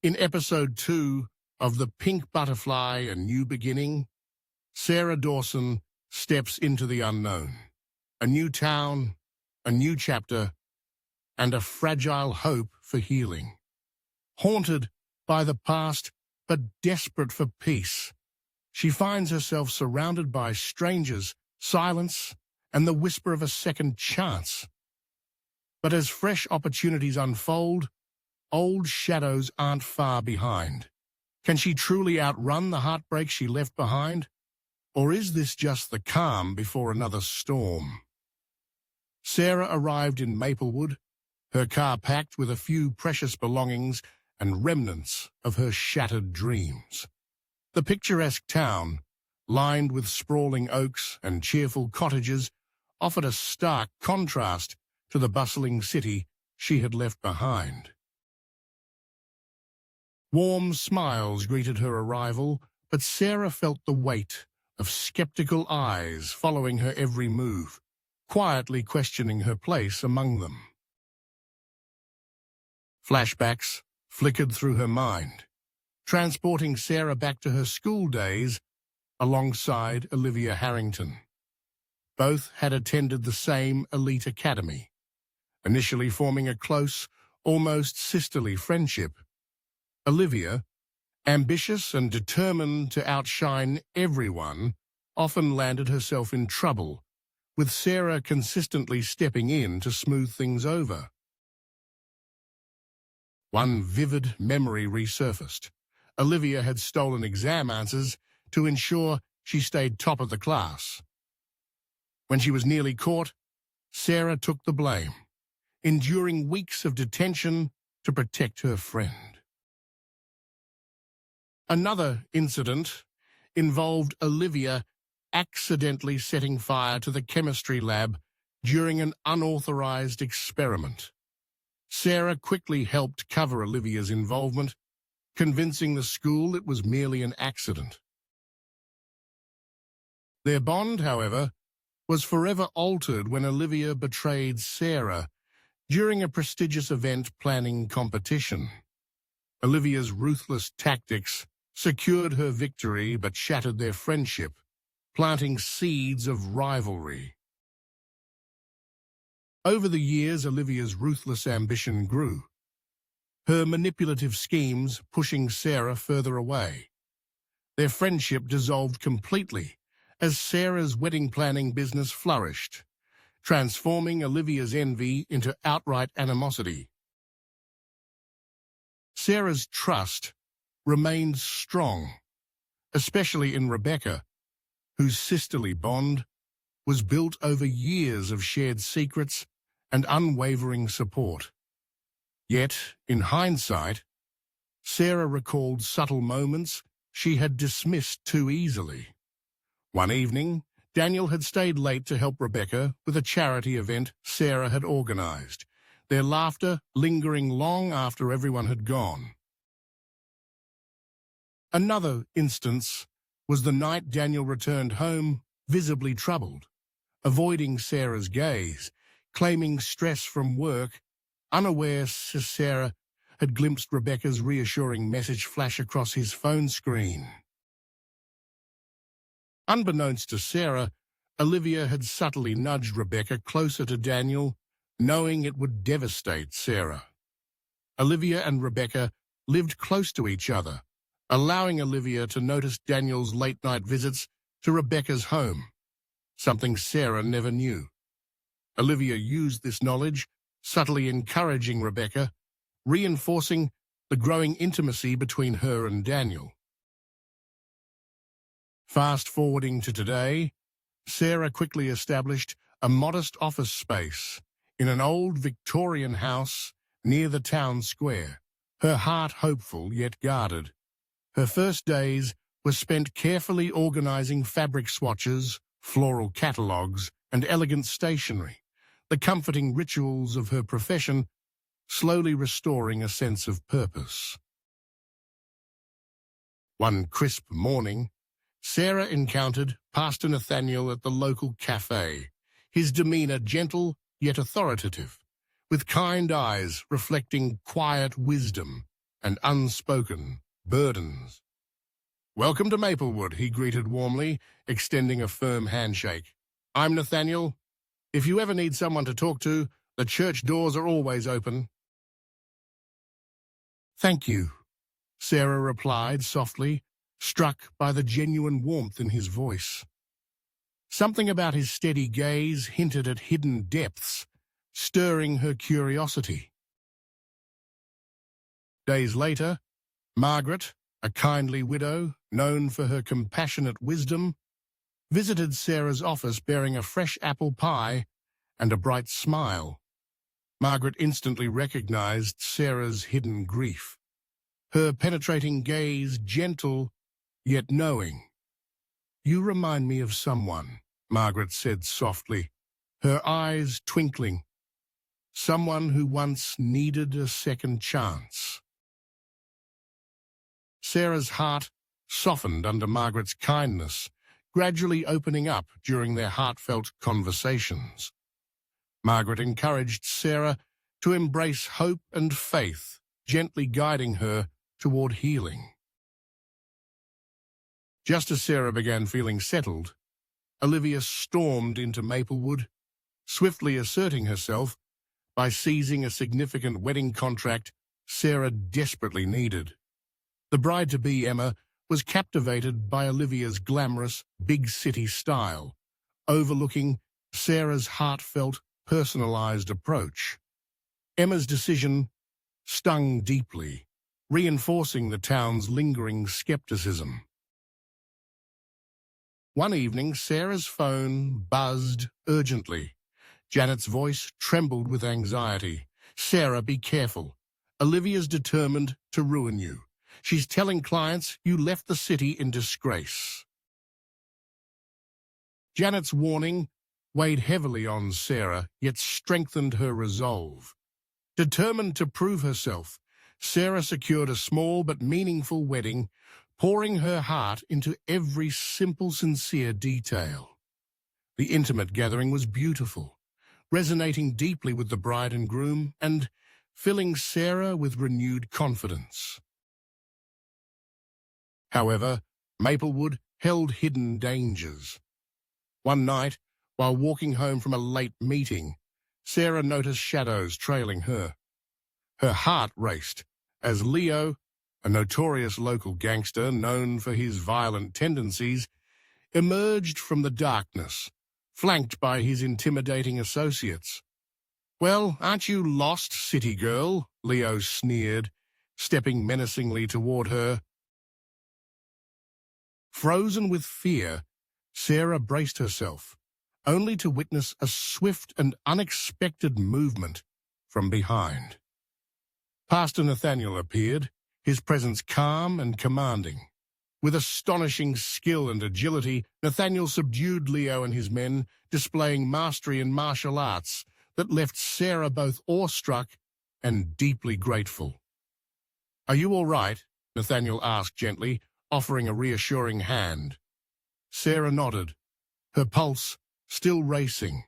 In episode 2 of The Pink Butterfly, A New Beginning, Sarah Dawson steps into the unknown. A new town, a new chapter, and a fragile hope for healing. Haunted by the past, but desperate for peace, she finds herself surrounded by strangers, silence, and the whisper of a second chance. But as fresh opportunities unfold, old shadows aren't far behind. Can she truly outrun the heartbreak she left behind? Or is this just the calm before another storm? Sarah arrived in Maplewood, her car packed with a few precious belongings and remnants of her shattered dreams. The picturesque town, lined with sprawling oaks and cheerful cottages, offered a stark contrast to the bustling city she had left behind. Warm smiles greeted her arrival, but Sarah felt the weight of skeptical eyes following her every move, quietly questioning her place among them. Flashbacks flickered through her mind, transporting Sarah back to her school days alongside Olivia Harrington. Both had attended the same elite academy, initially forming a close, almost sisterly friendship. Olivia, ambitious and determined to outshine everyone, often landed herself in trouble, with Sarah consistently stepping in to smooth things over. One vivid memory resurfaced. Olivia had stolen exam answers to ensure she stayed top of the class. When she was nearly caught, Sarah took the blame, enduring weeks of detention to protect her friend. Another incident involved Olivia accidentally setting fire to the chemistry lab during an unauthorized experiment. Sarah quickly helped cover Olivia's involvement, convincing the school it was merely an accident. Their bond, however, was forever altered when Olivia betrayed Sarah during a prestigious event planning competition. Olivia's ruthless tactics secured her victory but shattered their friendship, planting seeds of rivalry. Over the years, Olivia's ruthless ambition grew, her manipulative schemes pushing Sarah further away. Their friendship dissolved completely as Sarah's wedding planning business flourished, transforming Olivia's envy into outright animosity. Sarah's trust remained strong, especially in Rebecca, whose sisterly bond was built over years of shared secrets and unwavering support. Yet, in hindsight, Sarah recalled subtle moments she had dismissed too easily. One evening, Daniel had stayed late to help Rebecca with a charity event Sarah had organized, their laughter lingering long after everyone had gone. Another instance was the night Daniel returned home, visibly troubled, avoiding Sarah's gaze, claiming stress from work, unaware Sarah had glimpsed Rebecca's reassuring message flash across his phone screen. Unbeknownst to Sarah, Olivia had subtly nudged Rebecca closer to Daniel, knowing it would devastate Sarah. Olivia and Rebecca lived close to each other, allowing Olivia to notice Daniel's late-night visits to Rebecca's home, something Sarah never knew. Olivia used this knowledge, subtly encouraging Rebecca, reinforcing the growing intimacy between her and Daniel. Fast-forwarding to today, Sarah quickly established a modest office space in an old Victorian house near the town square, her heart hopeful yet guarded. Her first days were spent carefully organizing fabric swatches, floral catalogues, and elegant stationery, the comforting rituals of her profession slowly restoring a sense of purpose. One crisp morning, Sarah encountered Pastor Nathaniel at the local cafe, his demeanor gentle yet authoritative, with kind eyes reflecting quiet wisdom. and unspoken burdens. "Welcome to Maplewood," he greeted warmly, extending a firm handshake. "I'm Nathaniel. If you ever need someone to talk to, the church doors are always open." "Thank you," Sarah replied softly, struck by the genuine warmth in his voice. Something about his steady gaze hinted at hidden depths, stirring her curiosity. Days later, Margaret, a kindly widow known for her compassionate wisdom, visited Sarah's office bearing a fresh apple pie and a bright smile. Margaret instantly recognized Sarah's hidden grief, her penetrating gaze gentle yet knowing. "You remind me of someone," Margaret said softly, her eyes twinkling. "Someone who once needed a second chance." Sarah's heart softened under Margaret's kindness, gradually opening up during their heartfelt conversations. Margaret encouraged Sarah to embrace hope and faith, gently guiding her toward healing. Just as Sarah began feeling settled, Olivia stormed into Maplewood, swiftly asserting herself by seizing a significant wedding contract Sarah desperately needed. The bride-to-be, Emma, was captivated by Olivia's glamorous, big-city style, overlooking Sarah's heartfelt, personalized approach. Emma's decision stung deeply, reinforcing the town's lingering skepticism. One evening, Sarah's phone buzzed urgently. Janet's voice trembled with anxiety. "Sarah, be careful. Olivia's determined to ruin you. She's telling clients you left the city in disgrace." Janet's warning weighed heavily on Sarah, yet strengthened her resolve. Determined to prove herself, Sarah secured a small but meaningful wedding, pouring her heart into every simple, sincere detail. The intimate gathering was beautiful, resonating deeply with the bride and groom and filling Sarah with renewed confidence. However, Maplewood held hidden dangers. One night, while walking home from a late meeting, Sarah noticed shadows trailing her. Her heart raced as Leo, a notorious local gangster known for his violent tendencies, emerged from the darkness, flanked by his intimidating associates. "Well, aren't you lost, city girl?" Leo sneered, stepping menacingly toward her. Frozen with fear, Sarah braced herself, only to witness a swift and unexpected movement from behind. Pastor Nathaniel appeared, his presence calm and commanding. With astonishing skill and agility, Nathaniel subdued Leo and his men, displaying mastery in martial arts that left Sarah both awestruck and deeply grateful. "Are you all right?" Nathaniel asked gently, offering a reassuring hand. Sarah nodded, her pulse still racing,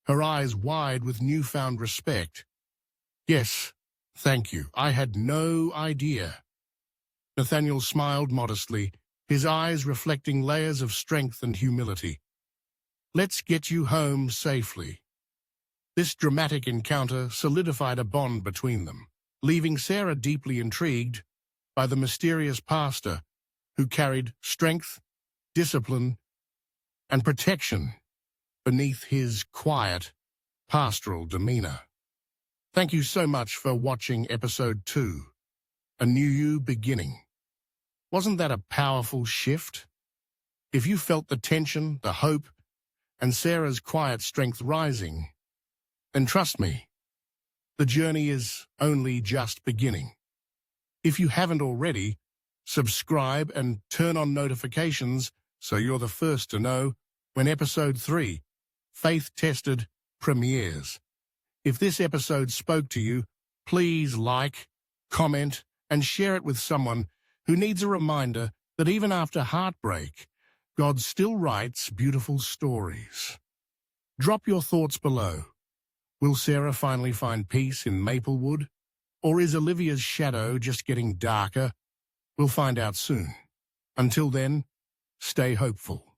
her eyes wide with newfound respect. "Yes, thank you. I had no idea." Nathaniel smiled modestly, his eyes reflecting layers of strength and humility. "Let's get you home safely." This dramatic encounter solidified a bond between them, leaving Sarah deeply intrigued by the mysterious pastor who carried strength, discipline, and protection beneath his quiet, pastoral demeanor. Thank you so much for watching episode 2, A New You Beginning. Wasn't that a powerful shift? If you felt the tension, the hope, and Sarah's quiet strength rising, then trust me, the journey is only just beginning. If you haven't already, subscribe and turn on notifications so you're the first to know when episode 3, Faith Tested, premieres. If this episode spoke to you, please like, comment, and share it with someone who needs a reminder that even after heartbreak, God still writes beautiful stories. Drop your thoughts below. Will Sarah finally find peace in Maplewood, Or is Olivia's shadow just getting darker? We'll find out soon. Until then, stay hopeful.